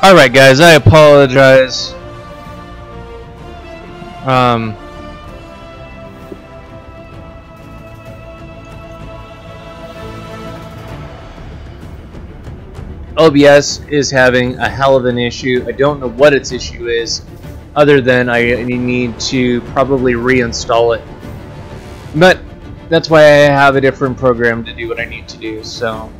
Alright guys, I apologize. OBS is having a hell of an issue. I don't know what its issue is, other than I need to probably reinstall it. But that's why I have a different program to do what I need to do, so.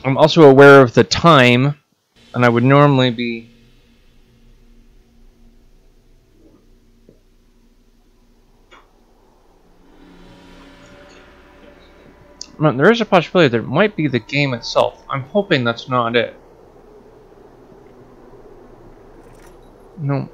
I'm also aware of the time, and I would normally be... There is a possibility that it might be the game itself. I'm hoping that's not it. No.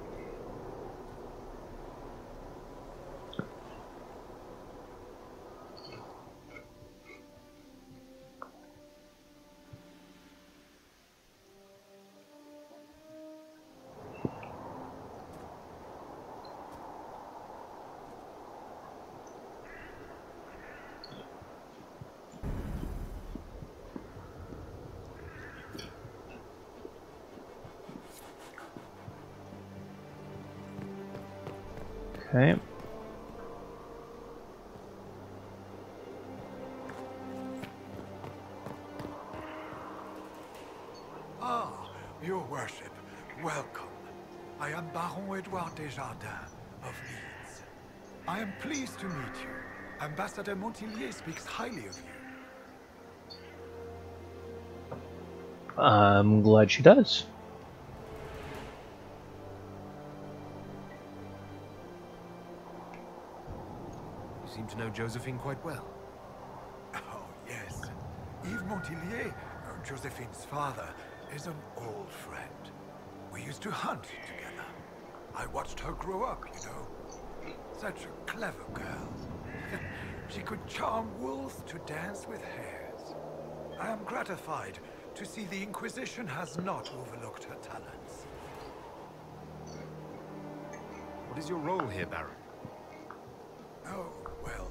Okay. Ah, Your Worship, welcome. I am Baron Edouard Desjardins of Leeds. I am pleased to meet you. Ambassador Montillier speaks highly of you. I'm glad she does. You seem to know Josephine quite well. Oh, yes. Yves Montillier, Josephine's father, is an old friend. We used to hunt together. I watched her grow up, you know. Such a clever girl. She could charm wolves to dance with hares. I am gratified to see the Inquisition has not overlooked her talents. What is your role here, Baron? Oh, well,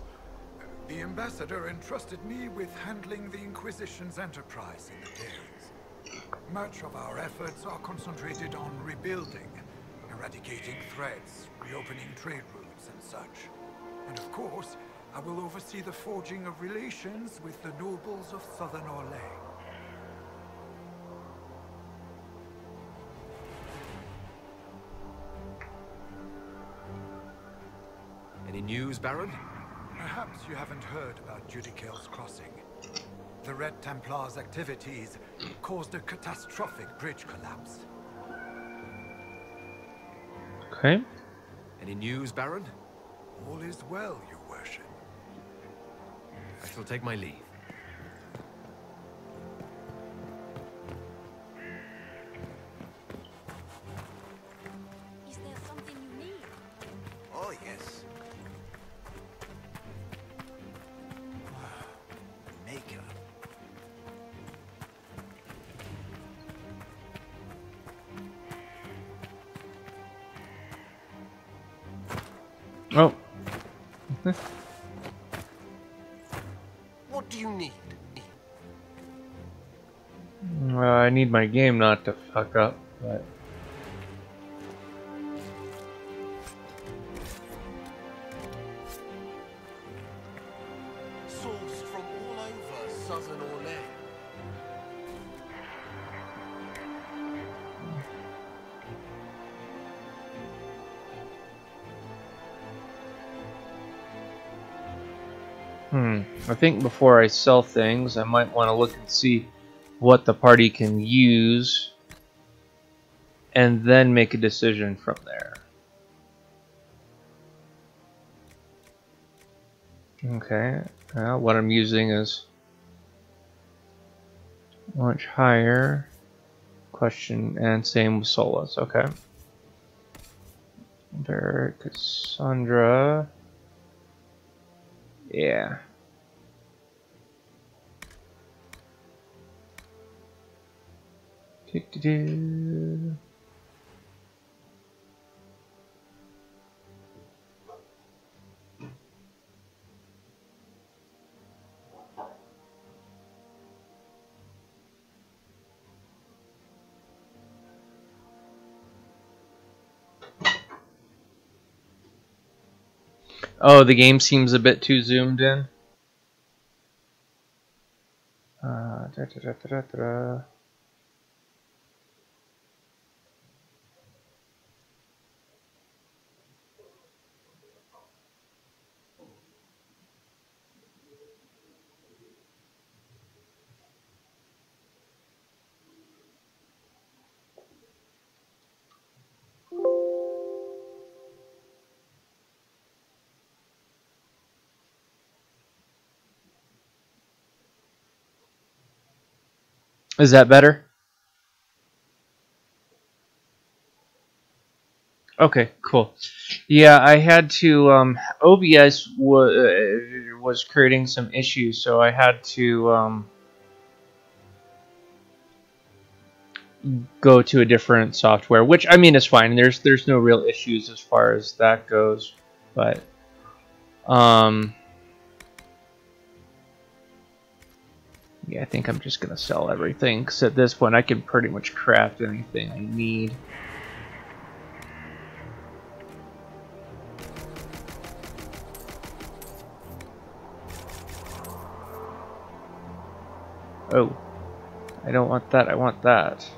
the ambassador entrusted me with handling the Inquisition's enterprise in the Dales. Much of our efforts are concentrated on rebuilding, eradicating threats, reopening trade routes and such. And of course, I will oversee the forging of relations with the nobles of Southern Orlais. Any news, Baron? Perhaps you haven't heard about Judicale's Crossing. The Red Templars' activities caused a catastrophic bridge collapse. Okay. Any news, Baron? All is well, Your Worship. I shall take my leave. Is there something you need? Oh, yes. Maker. Oh. What do you need? I need my game not to fuck up, but... Sourced from all over Southern Orlais. I think before I sell things, I might want to look and see what the party can use, and then make a decision from there. Okay, what I'm using is launch higher, question, and same with Solus. Okay. There, Cassandra. Yeah. Do-do-do. Oh, the game seems a bit too zoomed in. Da, da, da, da, da, da. Is that better? Okay, cool. Yeah, I had to. OBS was creating some issues, so I had to go to a different software. Which I mean is fine. There's no real issues as far as that goes, but yeah, I think I'm just gonna sell everything because at this point I can pretty much craft anything I need. Oh, I don't want that. I want that.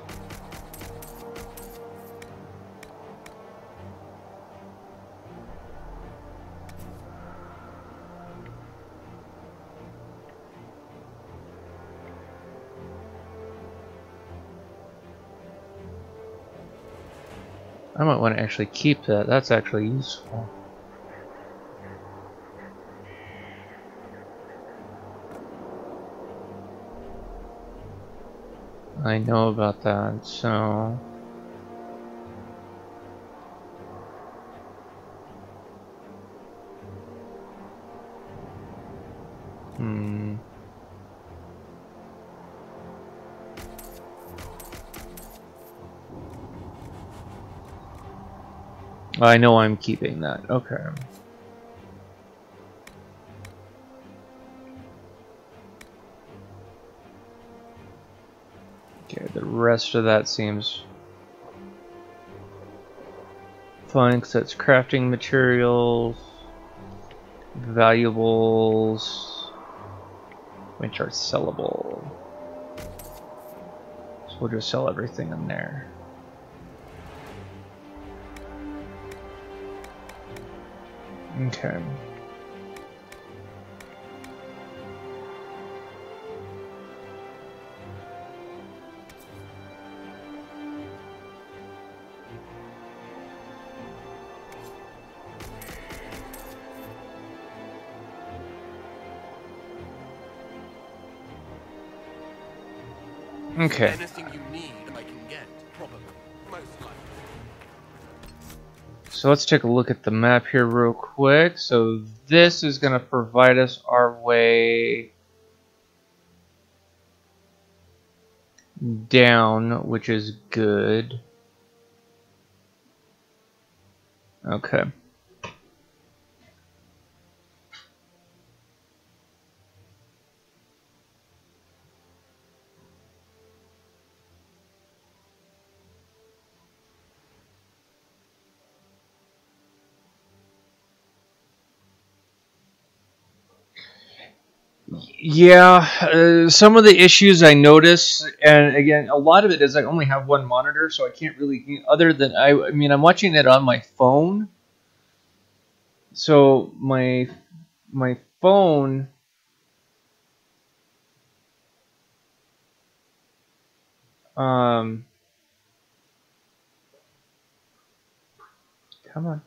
I might want to actually keep that. That's actually useful. I know about that, so... I know I'm keeping that. Okay. Okay, the rest of that seems fine because that's crafting materials, valuables, which are sellable. So we'll just sell everything in there. Okay. Okay. Anything you need, I can get. Probably. Most likely. So let's take a look at the map here real quick. So this is going to provide us our way down, which is good. Okay. Yeah, some of the issues I notice, and again, a lot of it is I only have one monitor, so I can't really, other than, I mean, I'm watching it on my phone, so my phone, come on,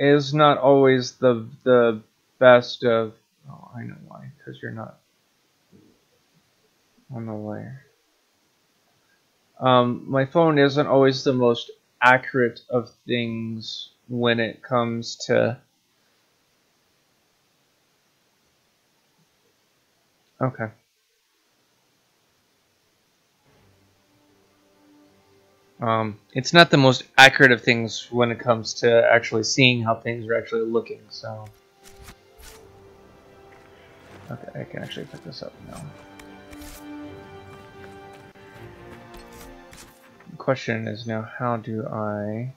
is not always the best of, oh, I know why, because you're not on the layer. My phone isn't always the most accurate of things when it comes to... Okay. It's not the most accurate of things when it comes to actually seeing how things are actually looking, so... Okay, I can actually pick this up now. The question is now, how do I...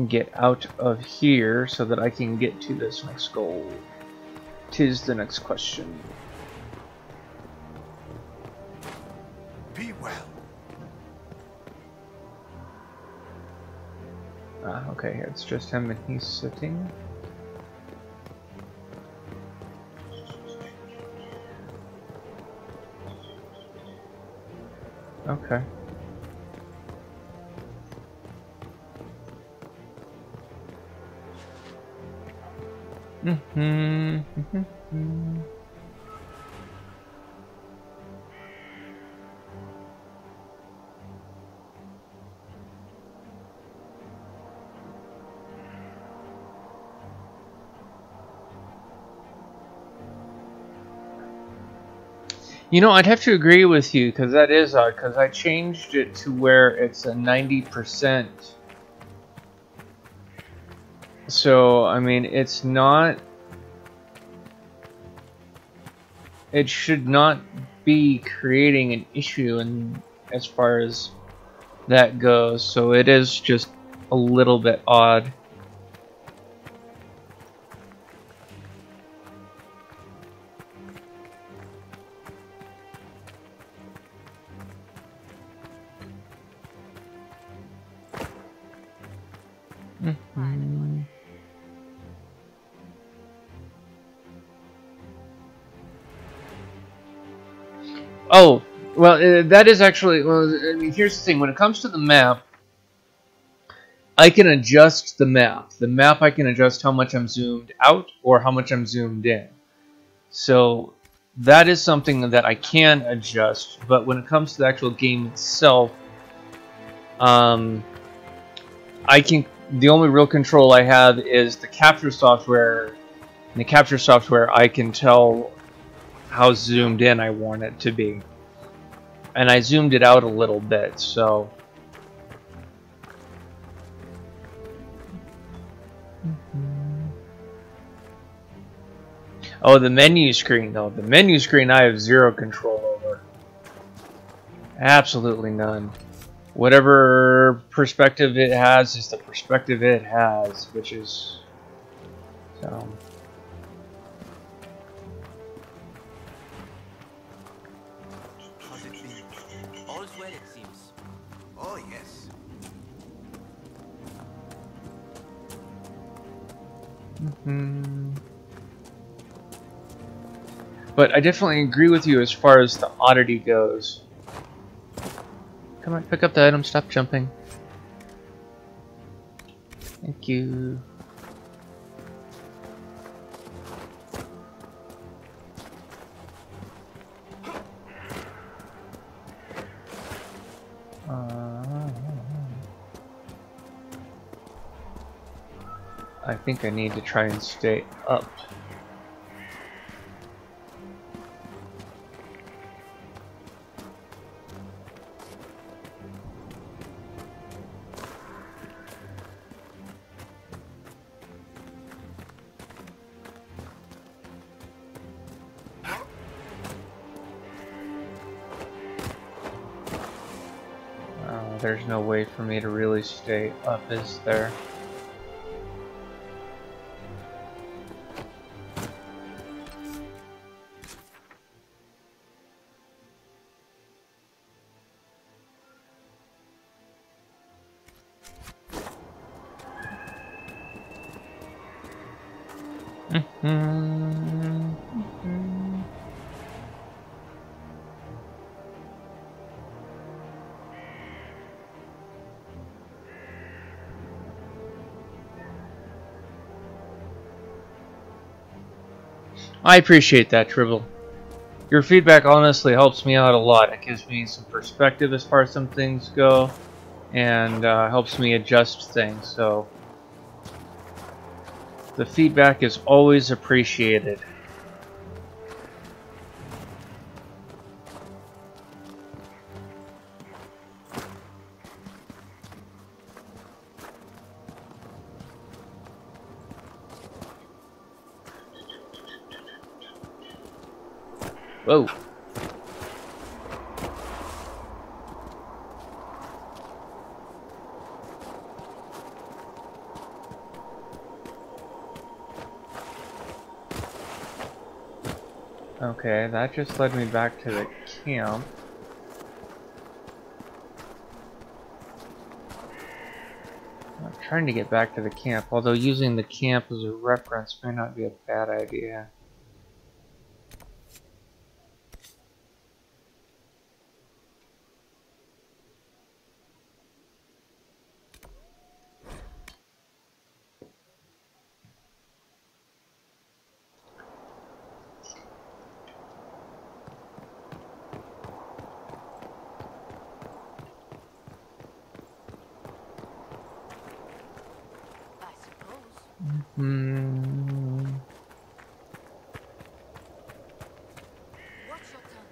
get out of here so that I can get to this next goal. 'Tis the next question. Be well. Okay, it's just him and he's sitting. Okay. You know, I'd have to agree with you, because that is odd, because I changed it to where it's a 90%. So, I mean, it's not... It should not be creating an issue in, as far as that goes, so it is just a little bit odd. Oh, well, that is actually... Well, I mean, here's the thing. When it comes to the map, I can adjust the map. The map, I can adjust how much I'm zoomed out or how much I'm zoomed in. So, that is something that I can adjust. But when it comes to the actual game itself, I can... The only real control I have is the capture software. In the capture software, I can tell how zoomed in I want it to be. And I zoomed it out a little bit, so... Oh, the menu screen, though. The menu screen I have zero control over. Absolutely none. Whatever perspective it has is the perspective it has, which is... So... But I definitely agree with you as far as the oddity goes. Come on, pick up the item, stop jumping. Thank you. I think I need to try and stay up. There's no way for me to really stay up, is there? I appreciate that, Tribble. Your feedback honestly helps me out a lot. It gives me some perspective as far as some things go, and helps me adjust things, so the feedback is always appreciated. Whoa. Okay, that just led me back to the camp. I'm trying to get back to the camp, although using the camp as a reference may not be a bad idea. I suppose. Hmm. Watch your tongue.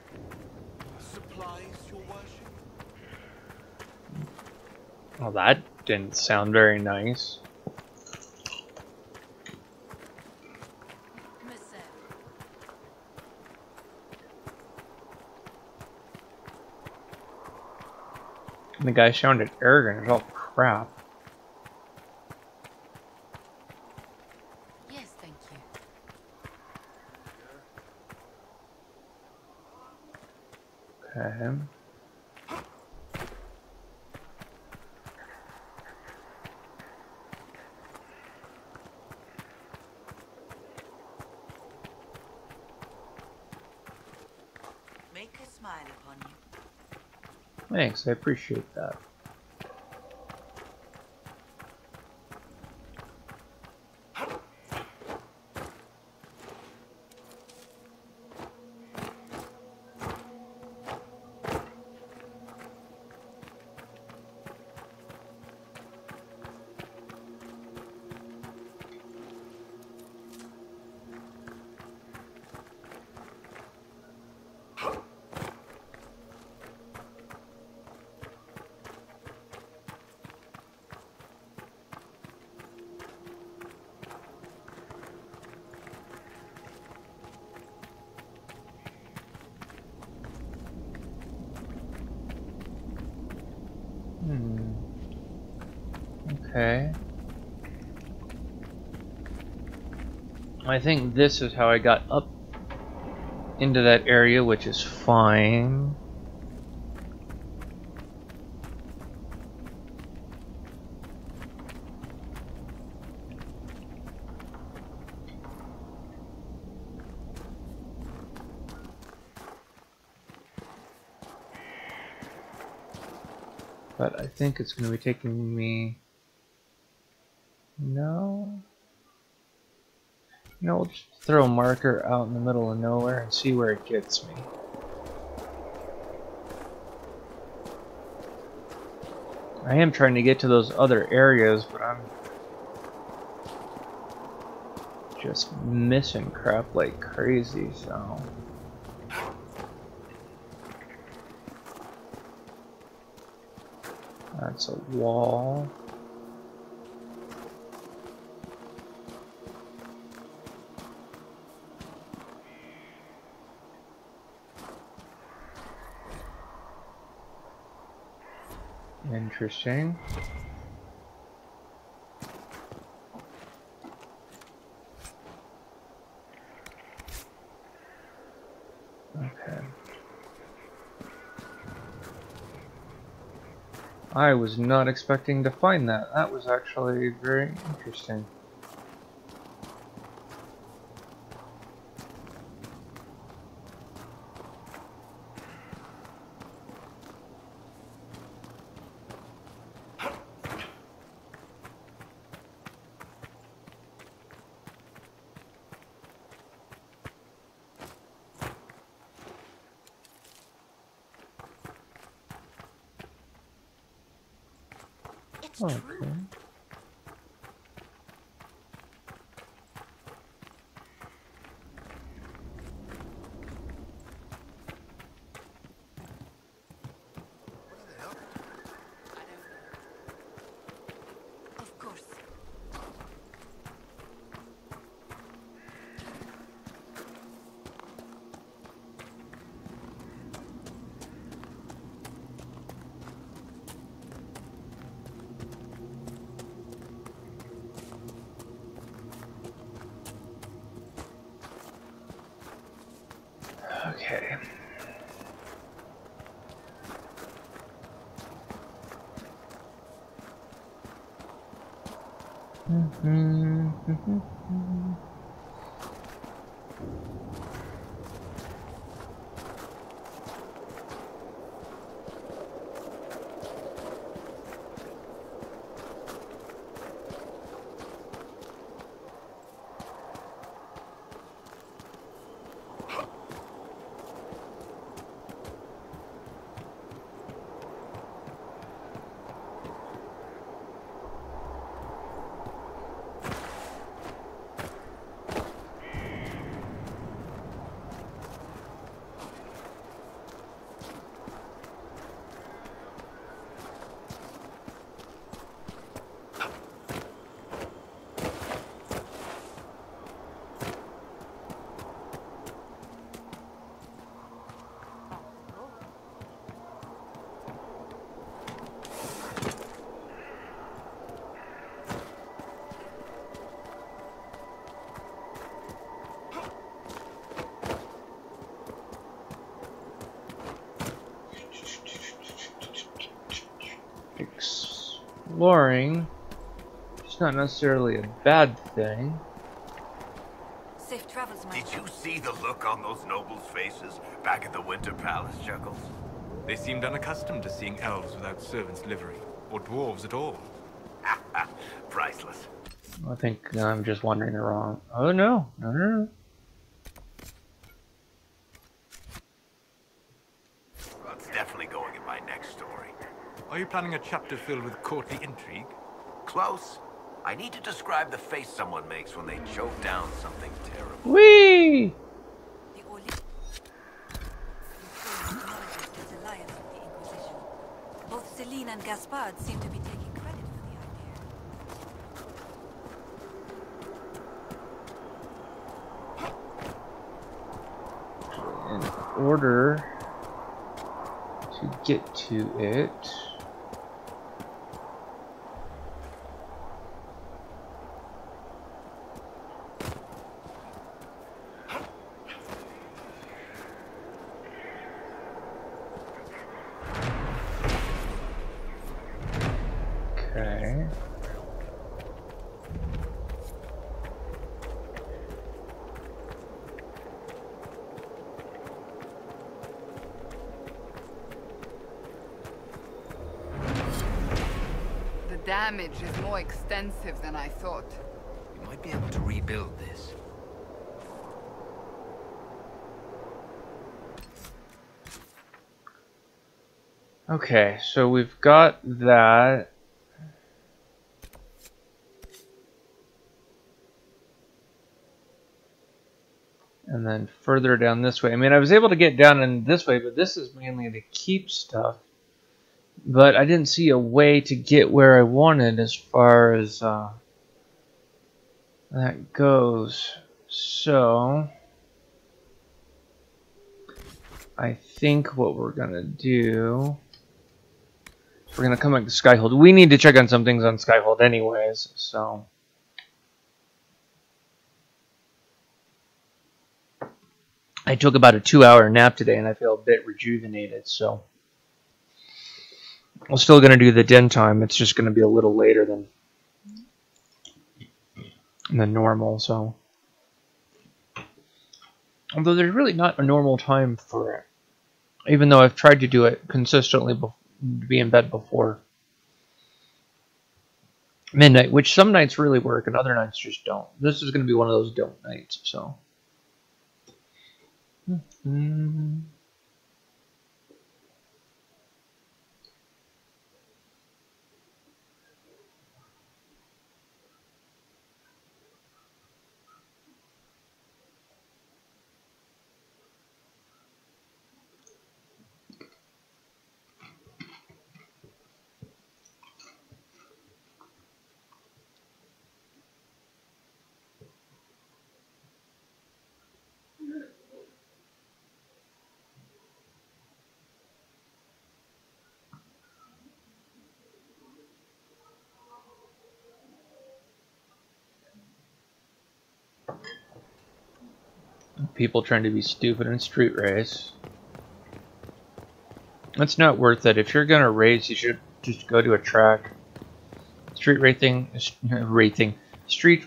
Supplies, your worship? Well, that didn't sound very nice. Monsieur. The guy sounded arrogant as all crap. Yes, thank you. Okay. Make a smile upon you. Thanks, I appreciate that. Okay. I think this is how I got up into that area, which is fine. But I think it's going to be taking me... No? No, we'll just throw a marker out in the middle of nowhere and see where it gets me. I am trying to get to those other areas, but I'm just missing crap like crazy, so... That's a wall. Interesting. Okay. I was not expecting to find that. That was actually very interesting. It's Okay. true. What are they up to? I don't know. Of course. Exploring. It's not necessarily a bad thing. Safe travels, my Did you see the look on those nobles' faces back at the Winter Palace, Chuckles? They seemed unaccustomed to seeing elves without servants' livery, or dwarves at all. Priceless. I think I'm just wandering the wrong. Oh no, no. Well, it's definitely going in my next story. Are you planning a chapter filled with courtly intrigue? Close. I need to describe the face someone makes when they choke down something terrible. Whee! The Orly. Acknowledges his alliance with the Inquisition. Both Celine and Gaspard seem to be taking credit for the idea. In order to get to it. Okay. The damage is more extensive than I thought. We might be able to rebuild this. Okay, so we've got that. And then further down this way. I mean, I was able to get down in this way, but this is mainly to keep stuff. But I didn't see a way to get where I wanted as far as that goes. So I think what we're gonna do, we're gonna come back to Skyhold. We need to check on some things on Skyhold anyways, so I took about a 2-hour nap today and I feel a bit rejuvenated, so I'm still gonna do the den time. It's just gonna be a little later than normal, so although there's really not a normal time for it, even though I've tried to do it consistently to be in bed before midnight, which some nights really work and other nights just don't. This is going to be one of those don't nights, so. People trying to be stupid in Street Race. It's not worth it. If you're gonna race, you should just go to a track Street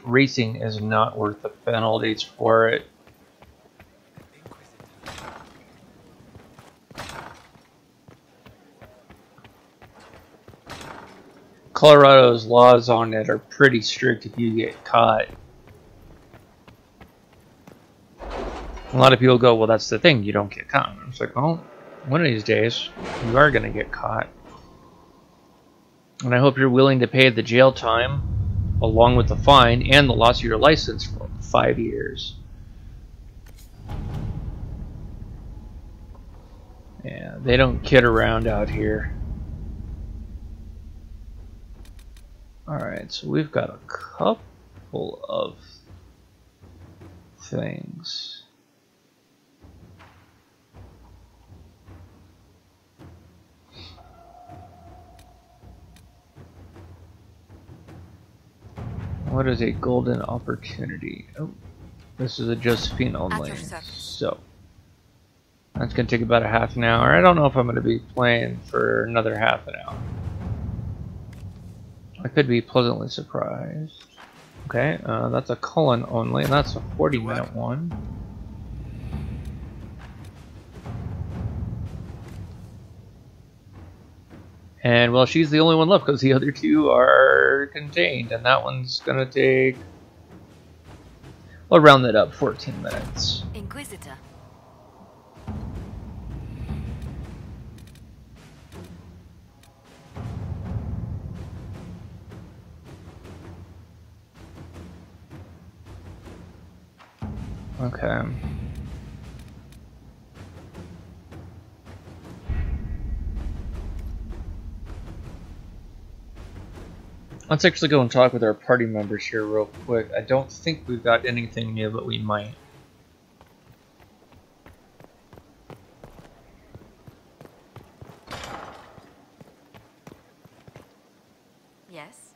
racing is not worth the penalties for it. Colorado's laws on it are pretty strict if you get caught. A lot of people go, well, that's the thing, you don't get caught. It's like, well, one of these days, you are going to get caught. And I hope you're willing to pay the jail time, along with the fine, and the loss of your license for 5 years. Yeah, they don't kid around out here. Alright, so we've got a couple of things. What is a golden opportunity? Oh, this is a Josephine only. So, that's going to take about a half an hour. I don't know if I'm going to be playing for another half an hour. I could be pleasantly surprised. Okay, that's a Cullen only, and that's a 40-minute one. And, well, she's the only one left because the other two are contained, and that one's gonna take... We'll round that up, 14 minutes. Inquisitor. Okay. Let's actually go and talk with our party members here real quick. I don't think we've got anything new, but we might. Yes?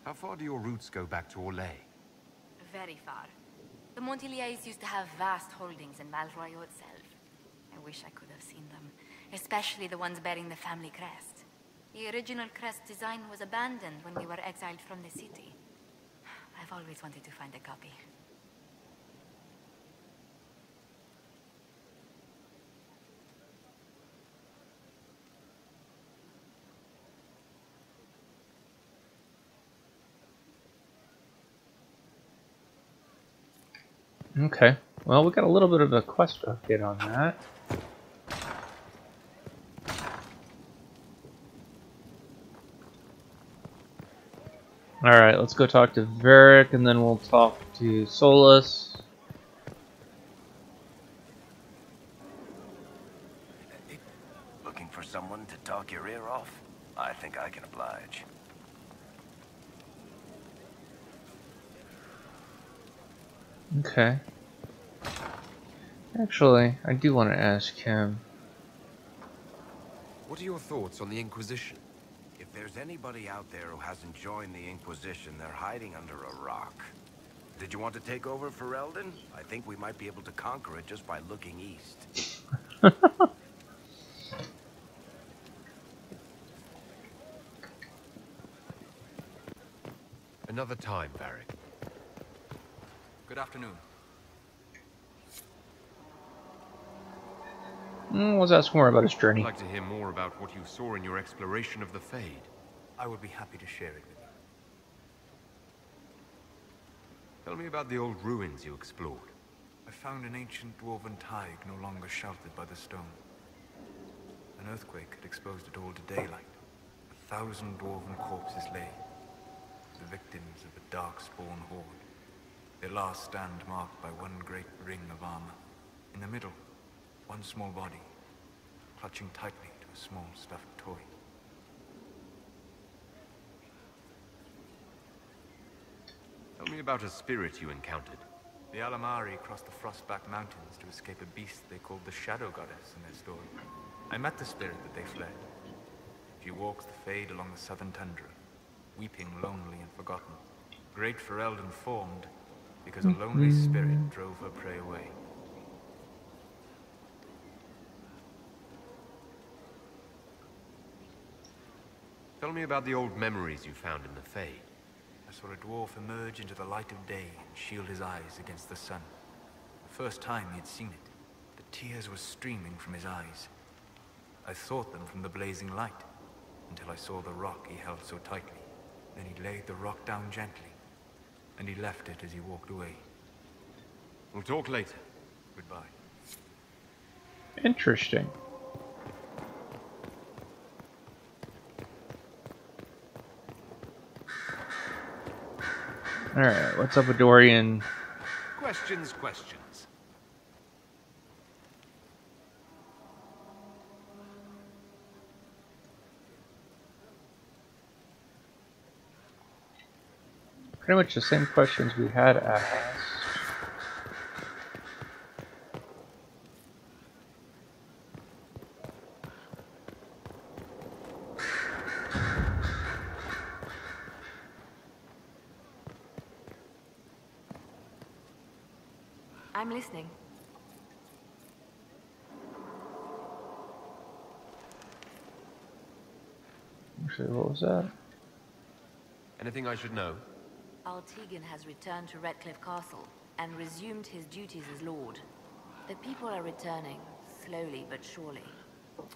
How far do your roots go back to Orlais? Very far. The Montiliers used to have vast holdings in Malroyo itself. I wish I could have seen them, especially the ones bearing the family crest. The original crest design was abandoned when we were exiled from the city. I've always wanted to find a copy. Okay. Well, we got a little bit of a quest update on that. Alright, let's go talk to Varric, and then we'll talk to Solus. Looking for someone to talk your ear off? I think I can oblige. Okay. Actually, I do want to ask him. What are your thoughts on the Inquisition? If there's anybody out there who hasn't joined the Inquisition, they're hiding under a rock. Did you want to take over for Eldon? I think we might be able to conquer it just by looking east. Another time, Varric. Good afternoon. Let's ask more about his journey. I'd like to hear more about what you saw in your exploration of the Fade. I would be happy to share it with you. Tell me about the old ruins you explored. I found an ancient dwarven tide no longer sheltered by the stone. An earthquake had exposed it all to daylight. 1,000 dwarven corpses lay, the victims of the dark-spawn horde. Their last stand marked by one great ring of armor. In the middle, one small body, clutching tightly to a small stuffed toy. Tell me about a spirit you encountered. The Alamari crossed the Frostback Mountains to escape a beast they called the Shadow Goddess in their story. I met the spirit that they fled. She walks the Fade along the southern tundra, weeping lonely and forgotten. Great Ferelden formed because a lonely spirit drove her prey away. Tell me about the old memories you found in the Fade. I saw a dwarf emerge into the light of day and shield his eyes against the sun. The first time he had seen it, the tears were streaming from his eyes. I thought them from the blazing light, until I saw the rock he held so tightly. Then he laid the rock down gently, and he left it as he walked away. We'll talk later. Goodbye. Interesting. Alright, what's up with Dorian? Questions. Pretty much the same questions we had asked. I'm listening. Actually, what was that? Anything I should know? Altegan has returned to Redcliffe Castle and resumed his duties as Lord. The people are returning, slowly but surely.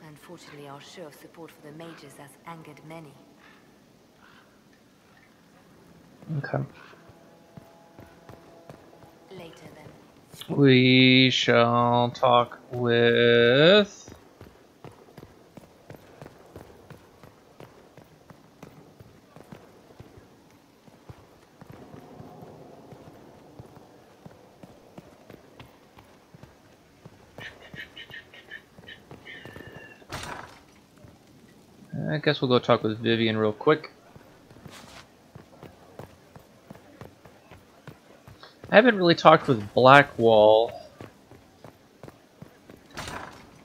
Unfortunately, our show of support for the mages has angered many. Okay. Later then. We shall talk with... I guess we'll go talk with Vivian real quick. I haven't really talked with Blackwall,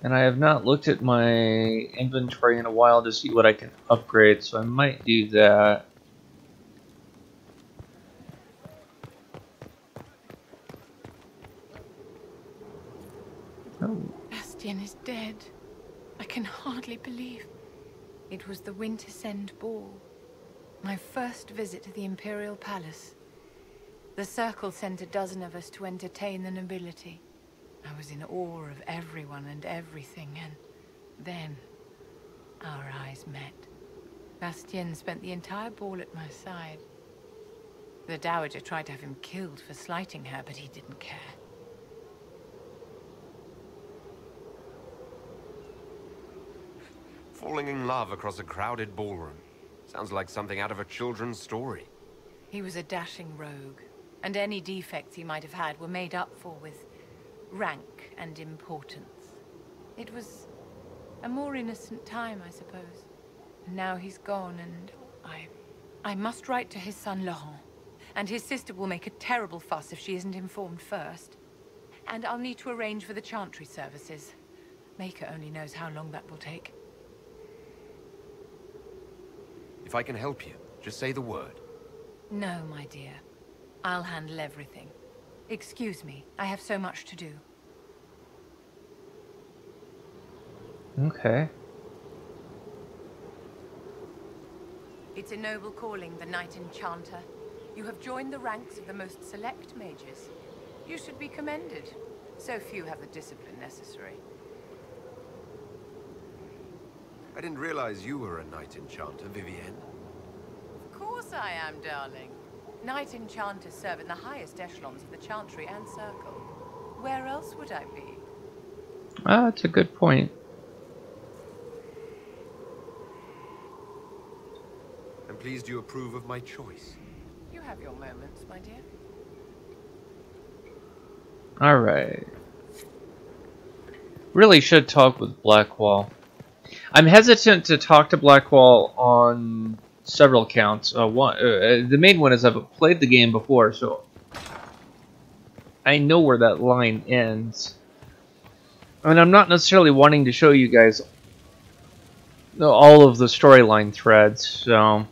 and I have not looked at my inventory in a while to see what I can upgrade, so I might do that. Oh. Bastian is dead. I can hardly believe. It was the Wintersend Ball. My first visit to the Imperial Palace. The Circle sent a dozen of us to entertain the nobility. I was in awe of everyone and everything, and then our eyes met. Bastien spent the entire ball at my side. The Dowager tried to have him killed for slighting her, but he didn't care. Falling in love across a crowded ballroom. Sounds like something out of a children's story. He was a dashing rogue, and any defects he might have had were made up for with rank and importance. It was a more innocent time, I suppose. And now he's gone, and I must write to his son Laurent. And his sister will make a terrible fuss if she isn't informed first. And I'll need to arrange for the chantry services. Maker only knows how long that will take. If I can help you, just say the word. No, my dear. I'll handle everything. Excuse me, I have so much to do. Okay. It's a noble calling, the Knight Enchanter. You have joined the ranks of the most select mages. You should be commended. So few have the discipline necessary. I didn't realize you were a Knight Enchanter, Vivienne. Of course I am, darling. Knight Enchanters serve in the highest echelons of the Chantry and Circle. Where else would I be? Ah, that's a good point. I'm pleased you approve of my choice. You have your moments, my dear. Alright. Really should talk with Blackwall. I'm hesitant to talk to Blackwall on several counts. The main one is I've played the game before, so I know where that line ends. And I'm not necessarily wanting to show you guys all of the storyline threads, so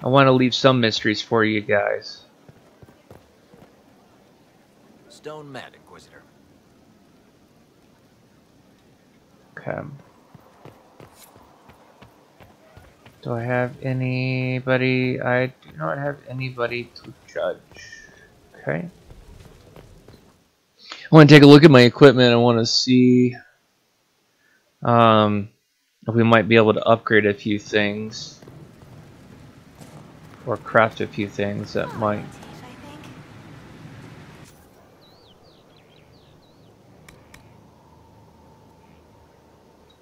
I want to leave some mysteries for you guys. Stone mad, Inquisitor. Okay. Do I have anybody? I do not have anybody to judge. Okay. I want to take a look at my equipment. I want to see if we might be able to upgrade a few things or craft a few things that might.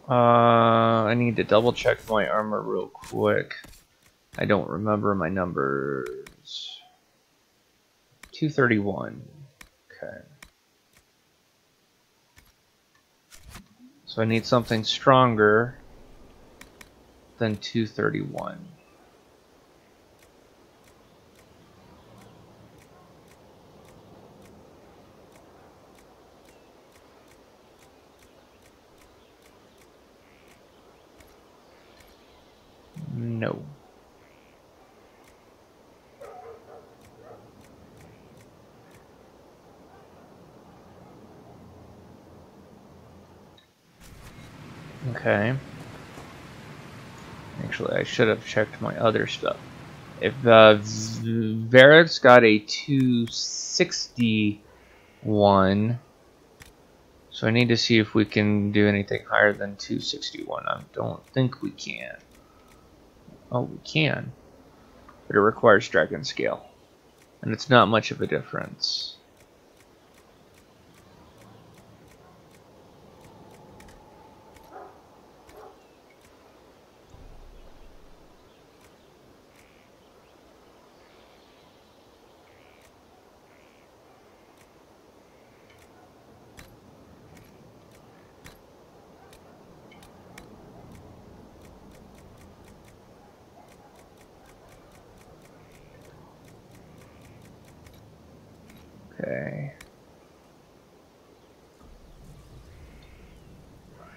I need to double check my armor real quick. I don't remember my numbers. 231. Okay. So I need something stronger than 231. No. Okay. Actually, I should have checked my other stuff. If Varric's got a 261, so I need to see if we can do anything higher than 261. I don't think we can. Oh, we can. But it requires dragon scale. And it's not much of a difference. Okay.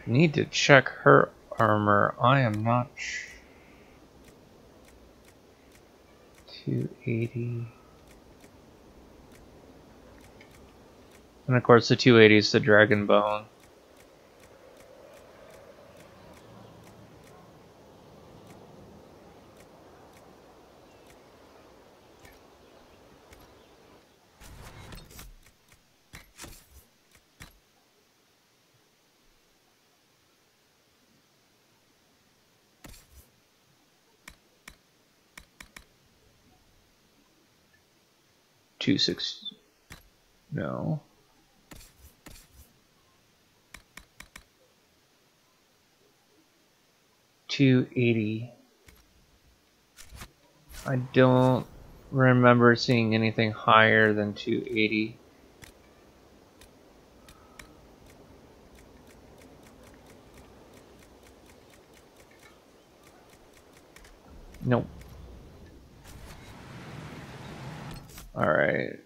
Need to check her armor. I am not 280. And of course the 280 is the dragon bone. No. 280. I don't remember seeing anything higher than 280. Nope. Alright.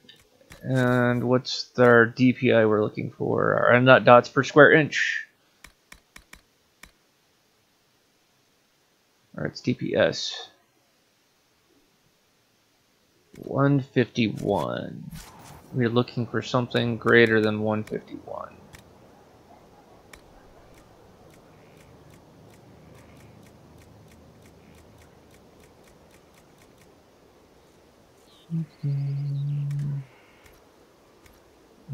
And what's their DPI we're looking for? Or not dots per square inch. Or it's DPS. 151. We're looking for something greater than 151.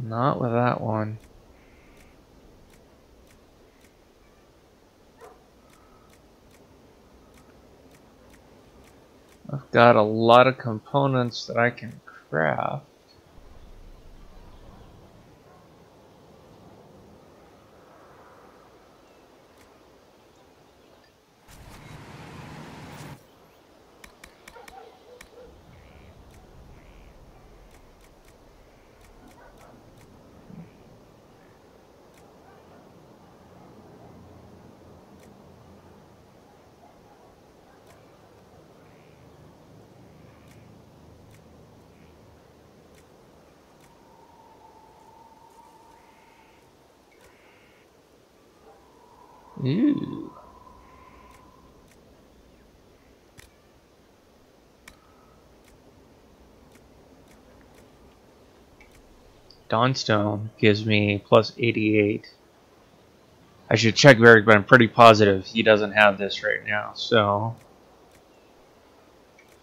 Not with that one. I've got a lot of components that I can craft. Ooh. Dawnstone gives me plus 88. I should check Varric, but I'm pretty positive he doesn't have this right now. So,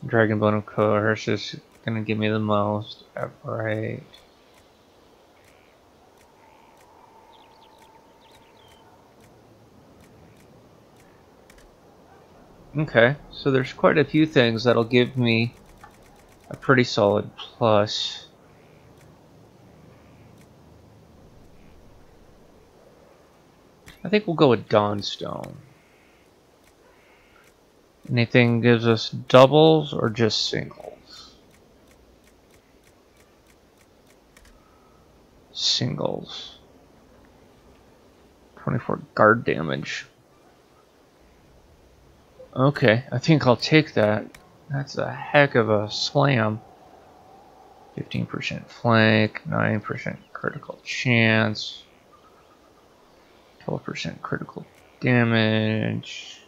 Dragonbone of Course is going to give me the most. Right. Okay, so there's quite a few things that'll give me a pretty solid plus. I think we'll go with Dawnstone. Anything gives us doubles or just singles? Singles. 24 guard damage. Okay, I think I'll take that. That's a heck of a slam. 15% flank, 9% critical chance, 12% critical damage.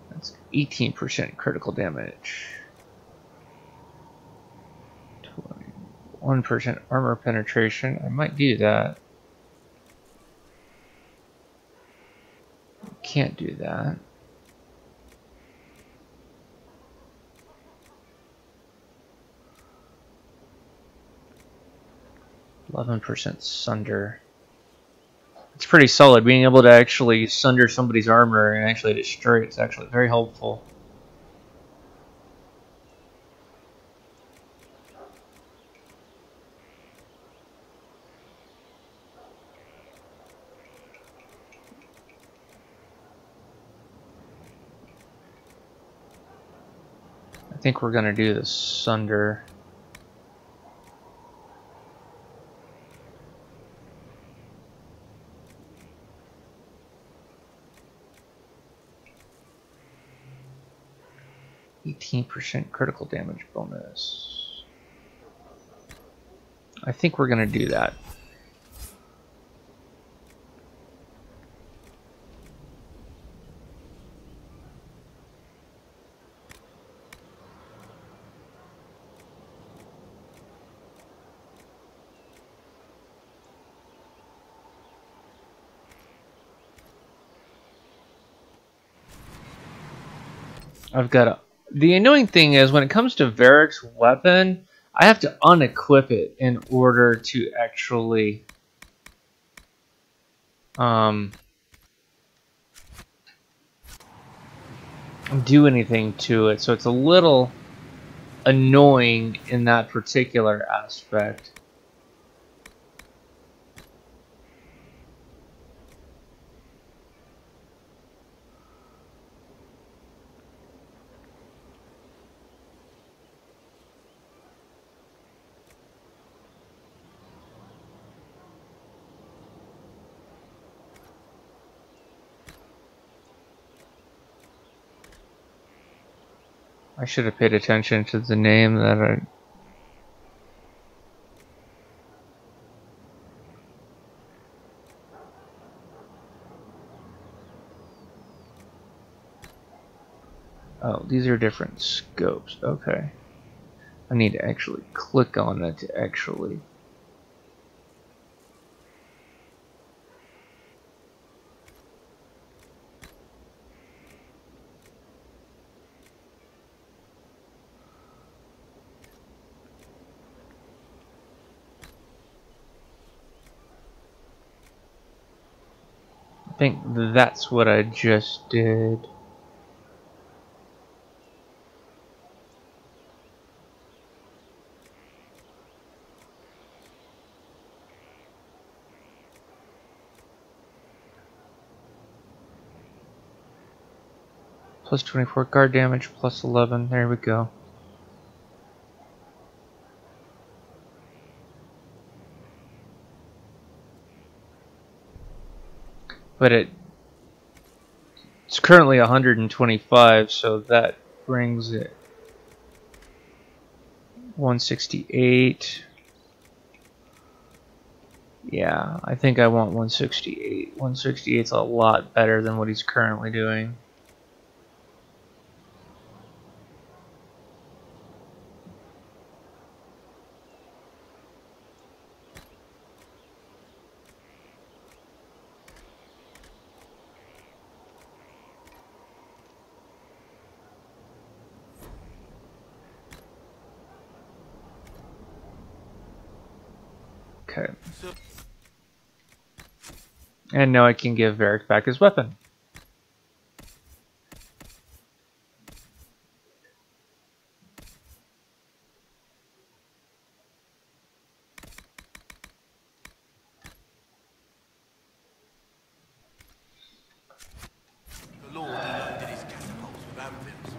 That's 18% critical damage. 1% armor penetration. I might do that. Can't do that. %, sunder. It's pretty solid. Being able to actually sunder somebody's armor and actually destroy it's actually very helpful. I think we're gonna do the sunder. %, critical damage bonus. I think we're gonna do that. I've got a... The annoying thing is, when it comes to Varric's weapon, I have to unequip it in order to actually do anything to it. So it's a little annoying in that particular aspect. I should have paid attention to the name that I... Oh, these are different scopes. Okay. I need to actually click on it to actually... I think that's what I just did. Plus 24 guard damage, plus 11. There we go. But it's currently 125, so that brings it 168. Yeah, I think I want 168. 168 is a lot better than what he's currently doing. Okay. And now I can give Varric back his weapon. The Lord loaded his catapults with anthems.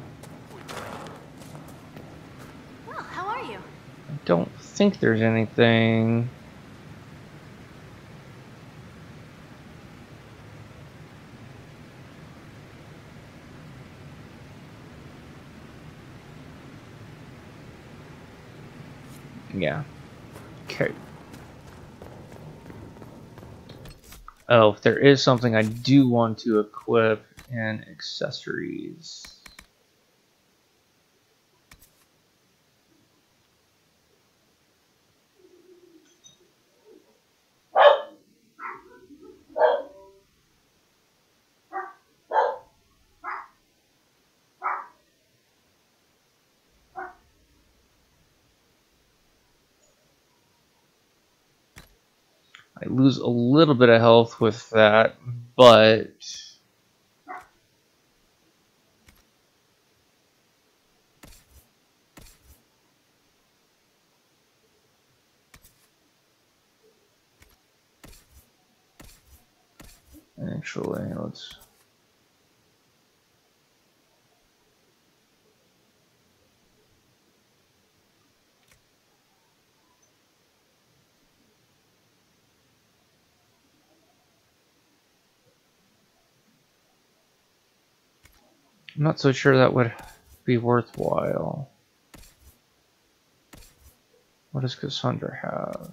Well, how are you? I don't think there's anything. Yeah. Okay. Oh, if there is something I do want to equip and accessories. I lose a little bit of health with that, but actually, let's. I'm not so sure that would be worthwhile. What does Cassandra have?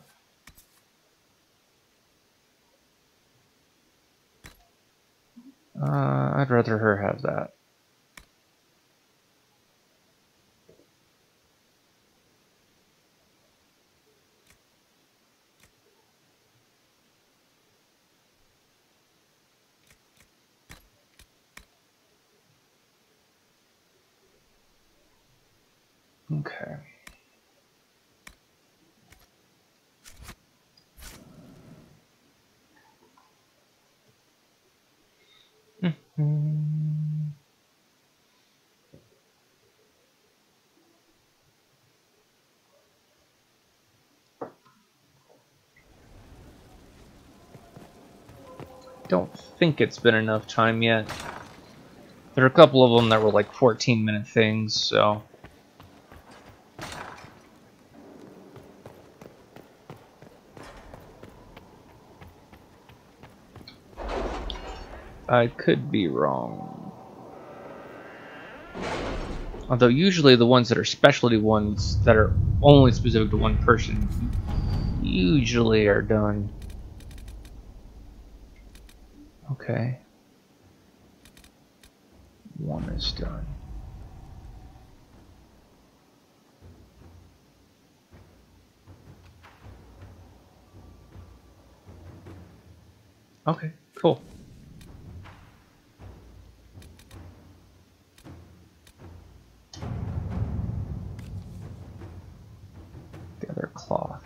I'd rather her have that. Okay. Don't think it's been enough time yet. There are a couple of them that were like 14-minute things, so. I could be wrong. Although usually the ones that are specialty ones that are only specific to one person usually are done. Okay. One is done. Okay, cool. The other cloth.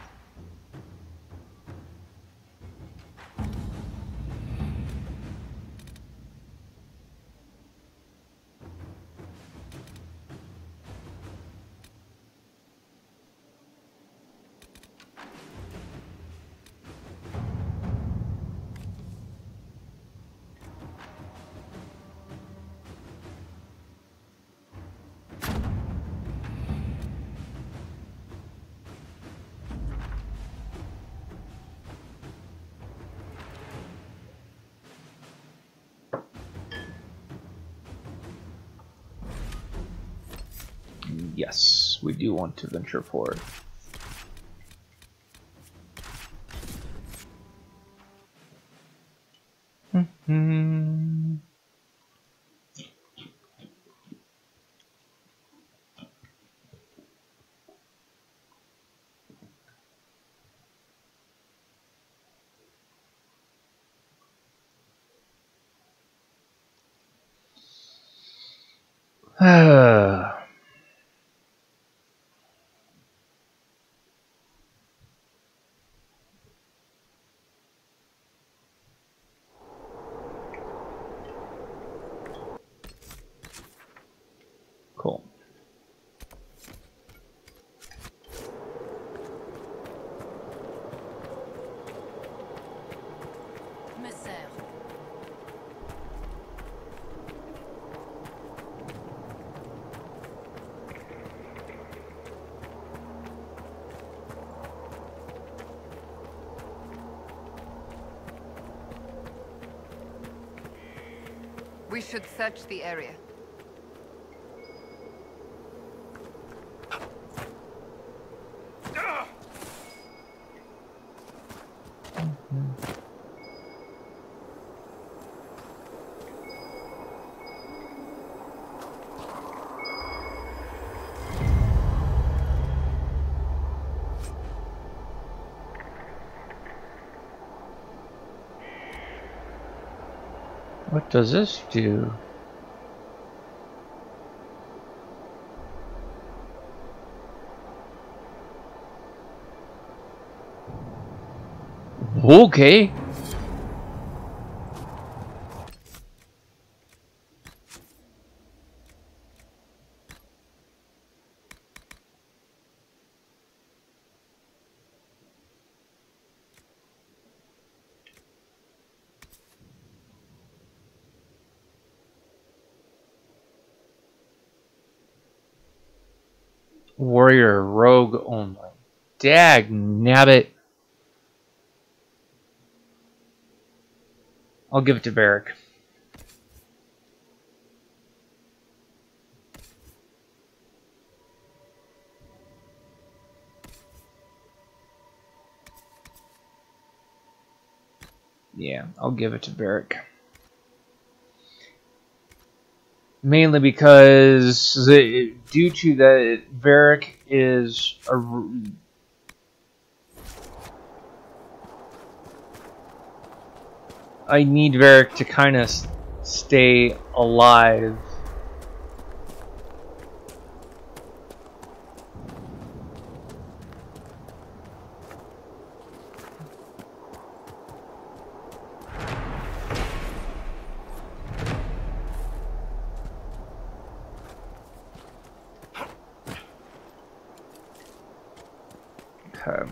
Yes, we do want to venture forward. Cool. We should search the area. What does this do? Okay. Warrior, rogue only. Dag nabbit. I'll give it to Varric. Yeah, I'll give it to Varric. Mainly because due to that, Varric is a I need Varric to kind of stay alive. Okay.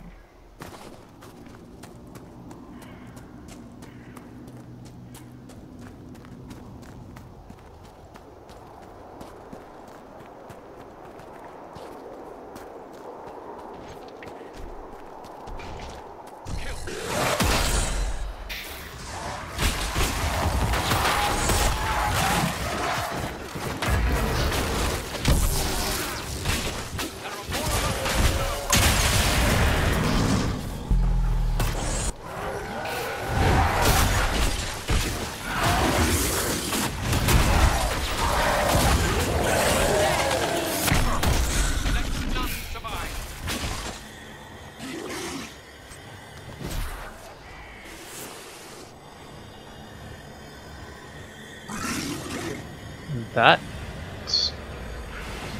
That's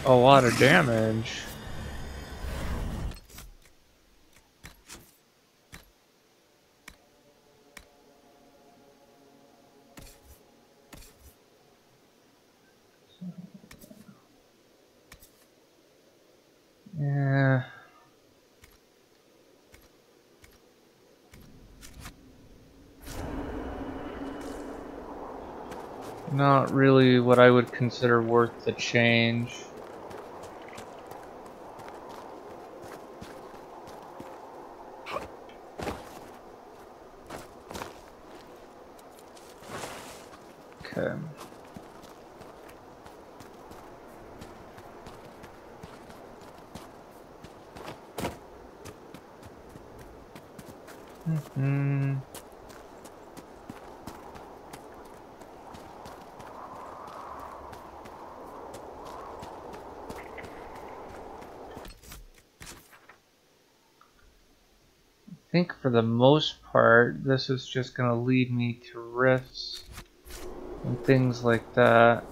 a lot of damage. Yeah. Not really what I would consider worth the change. Okay. I think for the most part, this is just going to lead me to rifts and things like that.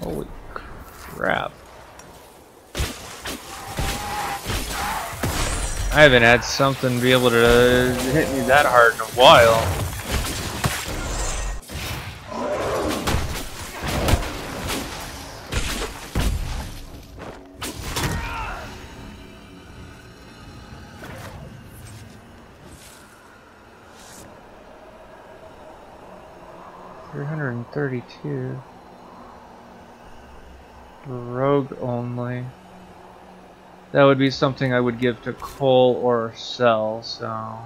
Holy crap. I haven't had something be able to hit me that hard in a while. $332. Rogue only. That would be something I would give to Cole or sell, so...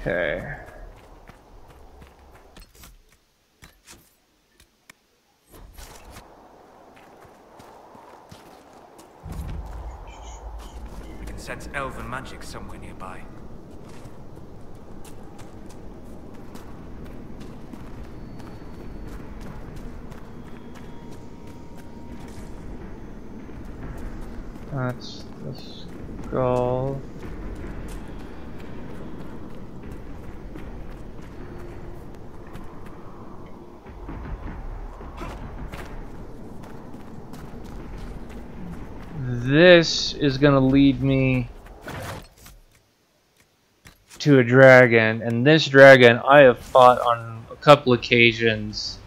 Okay. I can sense elven magic somewhere nearby. That's the skull. This is gonna lead me to a dragon, and this dragon I have fought on a couple occasions.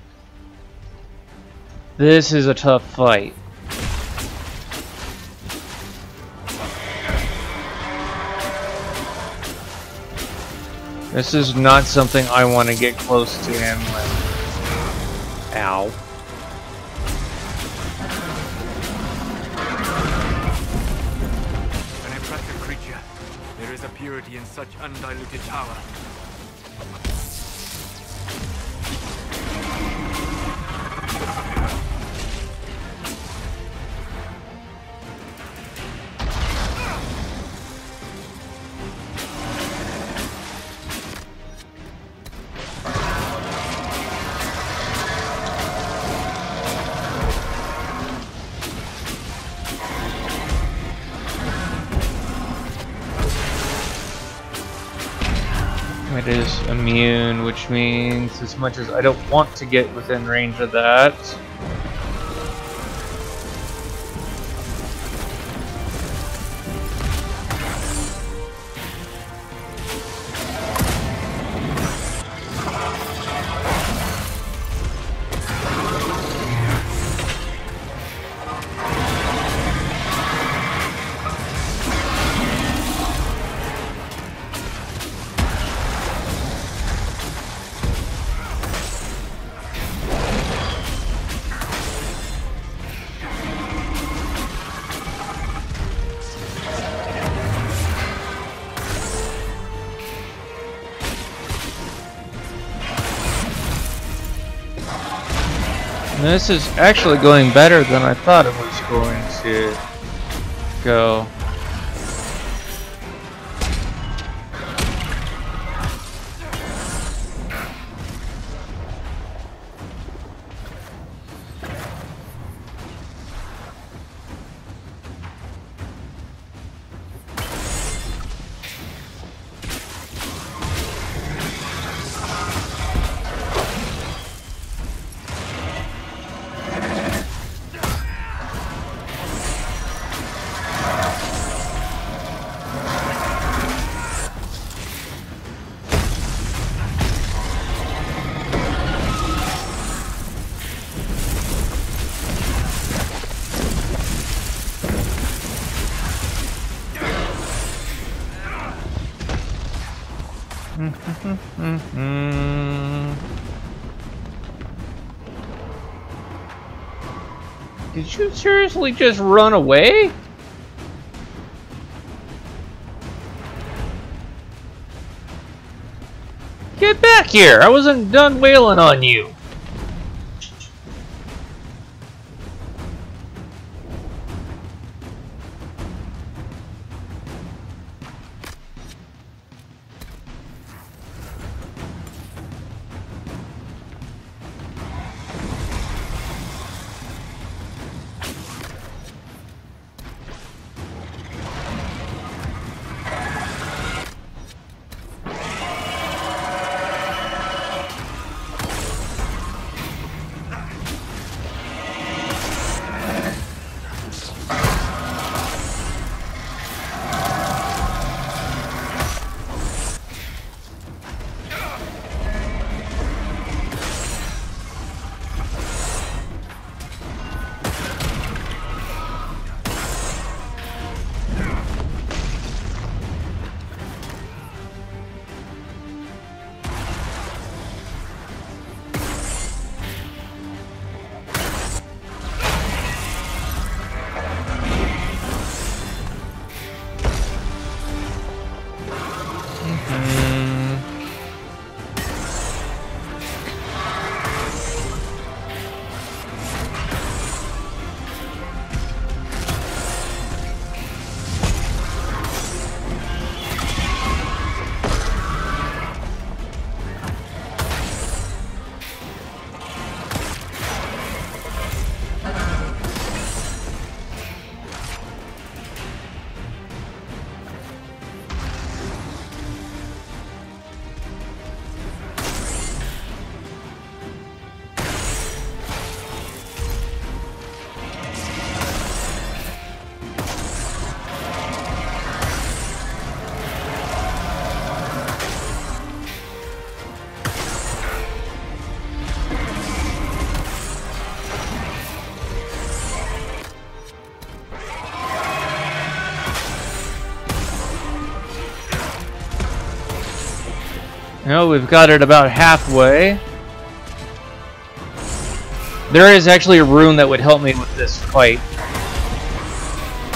This is a tough fight. This is not something I want to get close to him with. Ow. An impressive creature. There is a purity in such undiluted power. It is immune, which means as much as I don't want to get within range of that. This is actually going better than I thought it was going to go. Did you seriously just run away? Get back here! I wasn't done wailing on you! No, we've got it about halfway. There is actually a rune that would help me with this fight.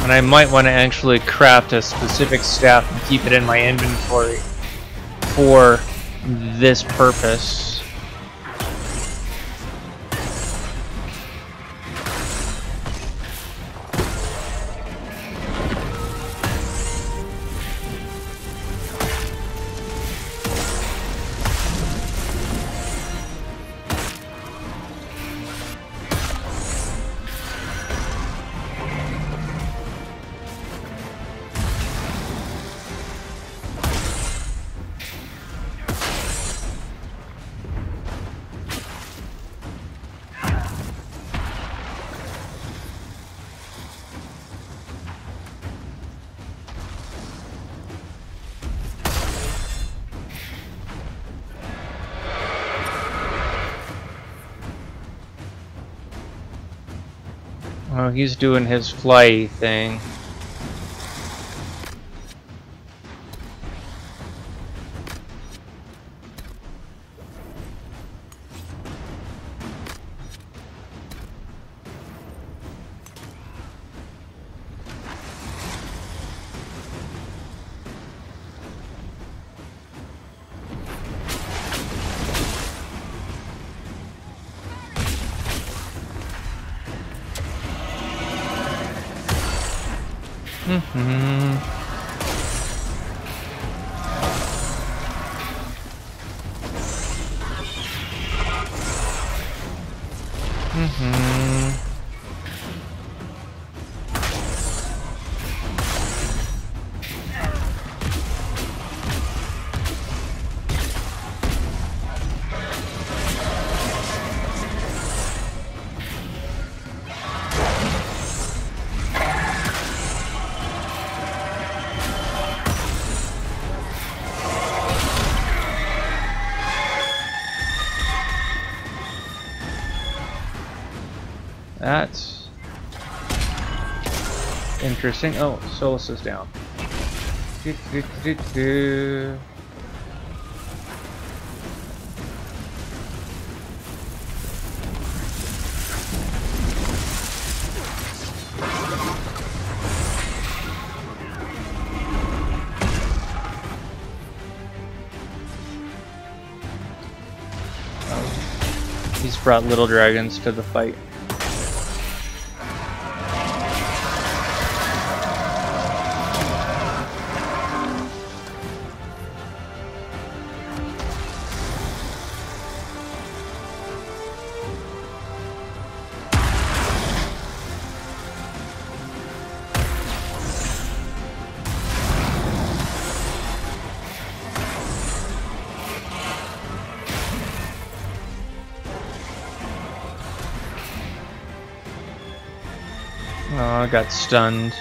And I might want to actually craft a specific staff and keep it in my inventory for this purpose. Oh, he's doing his fly thing. That's interesting. Oh, Solus is down. He's brought little dragons to the fight. Oh, I got stunned.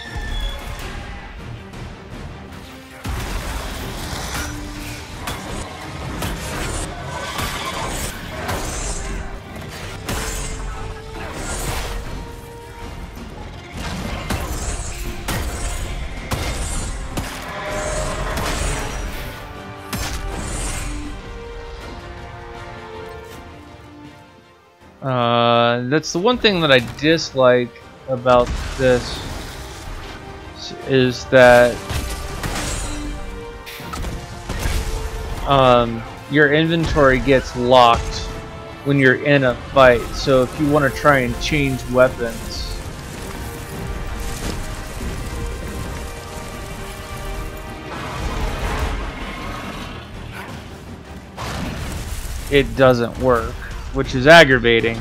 That's the one thing that I dislike about this is that your inventory gets locked when you're in a fight, so if you want to try and change weapons, it doesn't work, which is aggravating.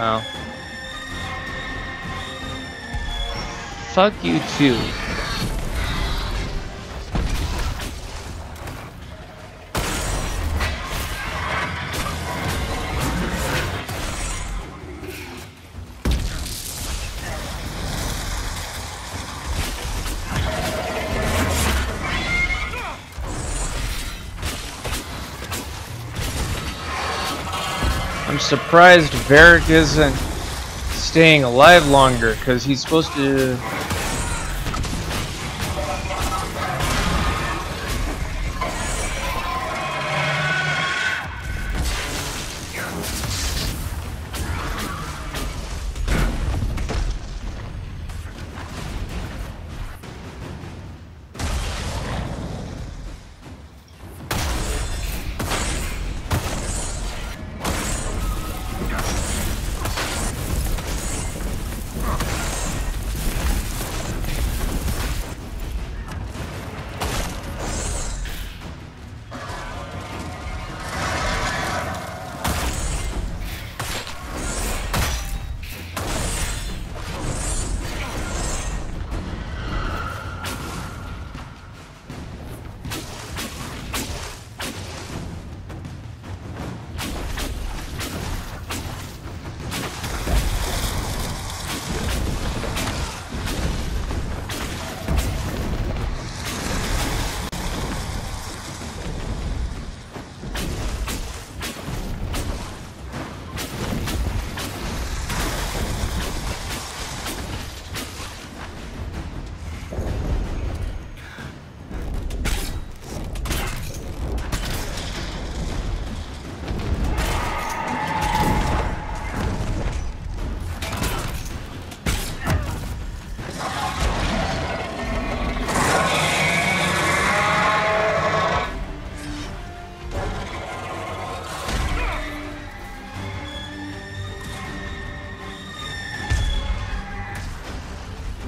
Oh. Fuck you too. surprised Varric isn't staying alive longer, because he's supposed to...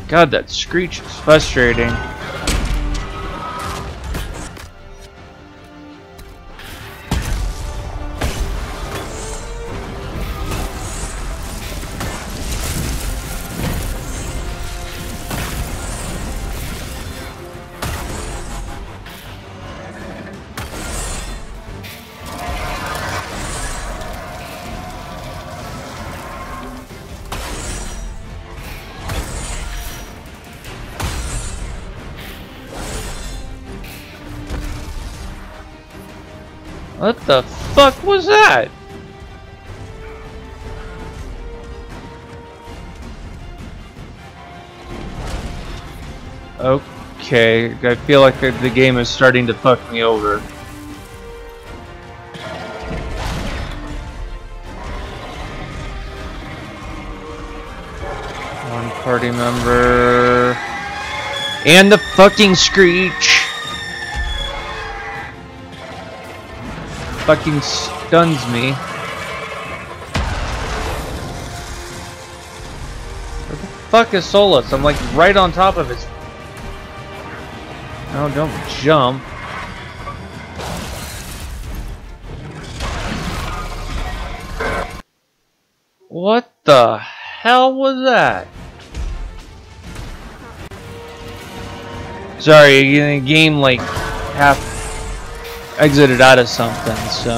God, that screech is frustrating. What the fuck was that? Okay, I feel like the game is starting to fuck me over. One party member. And the fucking screech! Fucking stuns me. Where the fuck is Solus? I'm like right on top of his... No, don't jump. What the hell was that? Sorry, the game like half exited out of something, so...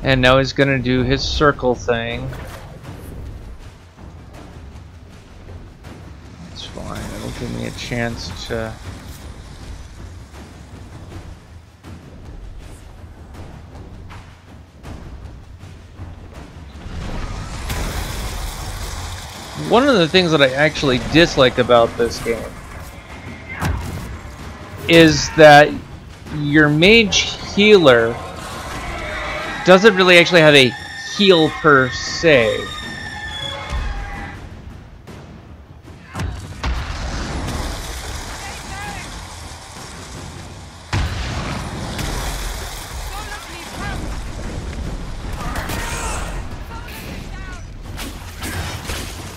And now he's gonna do his circle thing. It's fine, it'll give me a chance to... One of the things that I actually dislike about this game is that your mage healer doesn't really actually have a heal per se.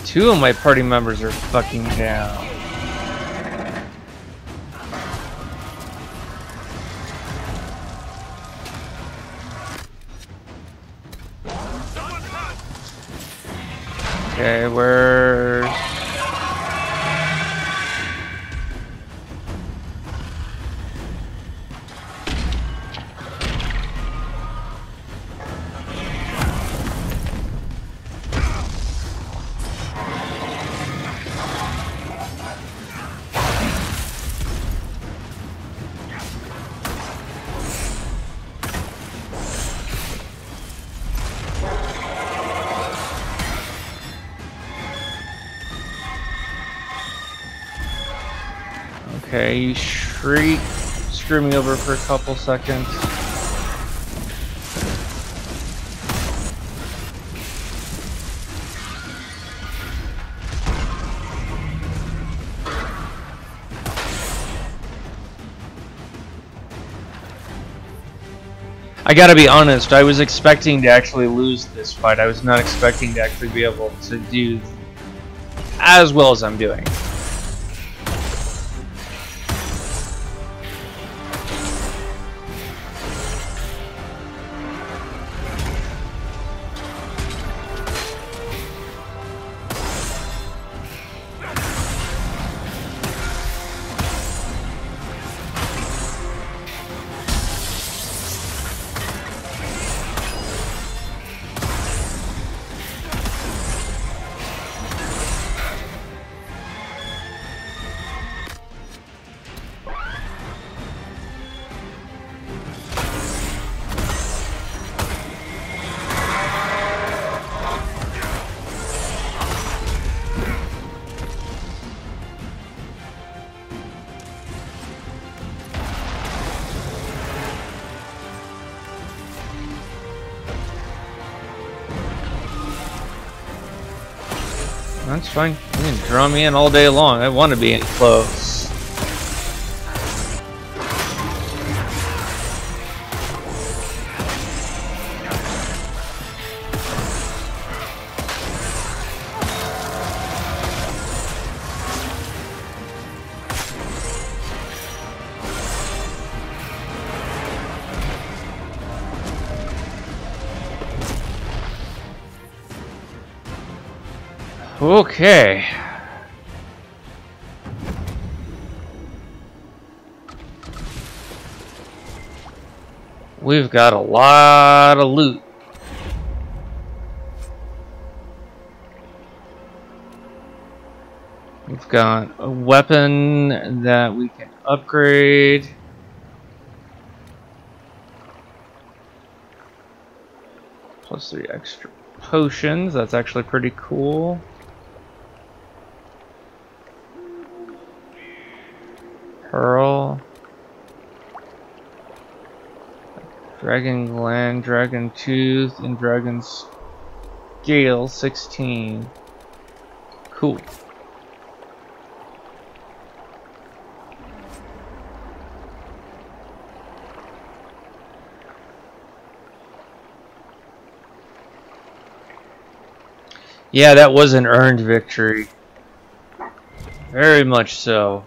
Two of my party members are fucking down. Okay, where's... Okay, you shriek. Screw me over for a couple seconds. I gotta be honest, I was expecting to actually lose this fight. I was not expecting to actually be able to do as well as I'm doing. That's fine. You can draw me in all day long. I want to be in close. Okay. We've got a lot of loot. We've got a weapon that we can upgrade. Plus 3 extra potions. That's actually pretty cool. Pearl, Dragon Gland, Dragon Tooth, and Dragon Scale 16. Cool. Yeah, that was an earned victory. Very much so.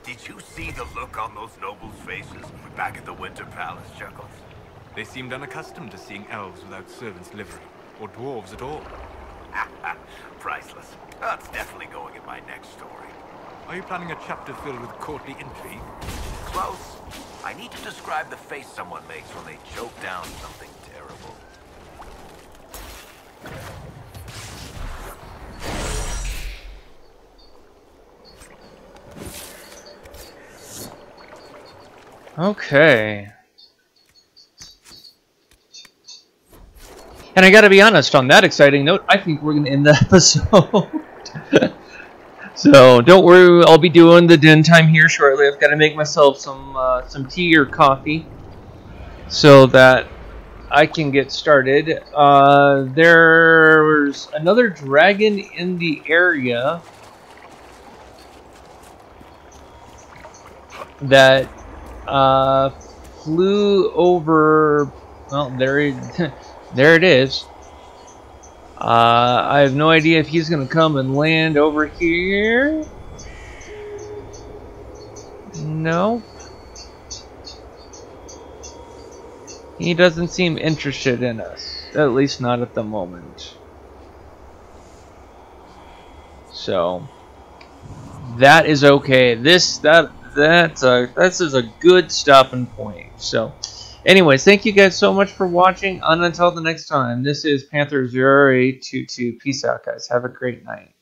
Did you see the look on those nobles' faces back at the Winter Palace, Chuckles? They seemed unaccustomed to seeing elves without servants' livery, or dwarves at all. Priceless. That's definitely going in my next story. Are you planning a chapter filled with courtly intrigue? Close. I need to describe the face someone makes when they choke down something terrible. Okay. And I gotta be honest, on that exciting note, I think we're gonna end the episode. So don't worry, I'll be doing the den time here shortly. I've got to make myself some tea or coffee so that I can get started. There's another dragon in the area that flew over. Well, there it is. I have no idea if he's gonna come and land over here. No. He doesn't seem interested in us, at least not at the moment. So that is okay. This is a good stopping point. So, anyways, thank you guys so much for watching. And until the next time, this is Panther 0822. Peace out, guys. Have a great night.